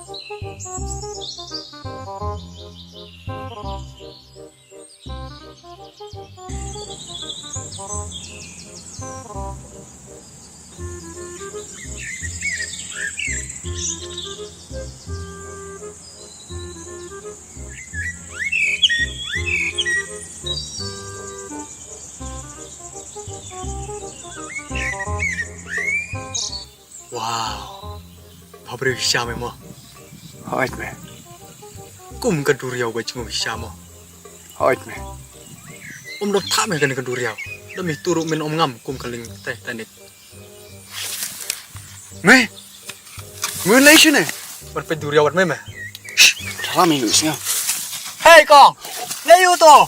Wow, pabrik siapa mo? Hỏi mẹ, Kum keduriau baju mo siapa? hỏi mẹ. Dok tak me kan keduriau. Demi turuk min ngam kum kaling teh tanik. Mẹ, nguyên lấy chứ này. Wan pe duriau wat me me. Thả mình ngủ xem. Hey kong, lấy yêu to.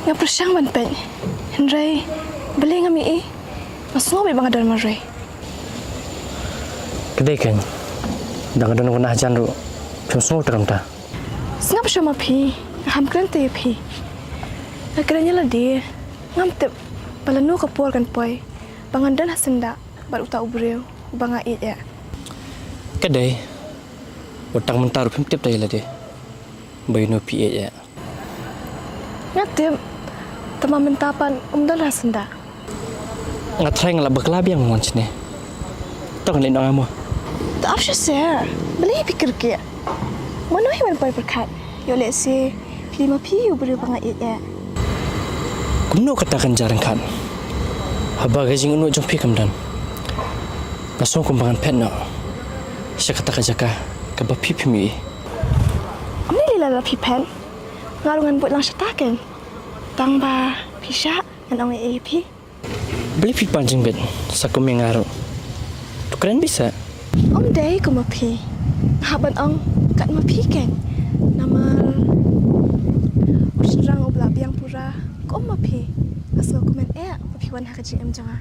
Nga persyang man pen. Henry, beli ngami eh. Masuk be bang adal marai. Kedai kan, dengan dono kena hajan ru, semua terang ta. Ngap syama pi, ham kran te pi. Akhirnya lah dia. Ngam tep balanu kapur kan poi. Bangandan hasenda bar uta ubreu, banga it ya. Kedai, utang mentar pun tiap dah lade. Bayar pi ya. Ngap tep tamam mentapan umdal hasenda. Ngatrai ngalap bekelab yang monch ni. Tahu kan lindung kamu? Tak apa sih. Beli pikir ke. Mana yang poi berkat. Yo let's say 5 pi ubreu banga it ya. Kumno katakan jarang kan. Haba gajing unu jom pi kamdan. Nasong kumbangan pet no. Saya kata jaka kabah pi mi. Ini lila pi pen. Ngarungan buat lang syatakan. Tang ba pisah dan orang pi. Beli pi pancing bet. Sakum yang ngaruh. Tu keren bisa. Om day ko mapi. Haban ang kat mapi kan. Nama urang obla biang pura ko mapi. Asal ko men mapi wan hakaji em janga.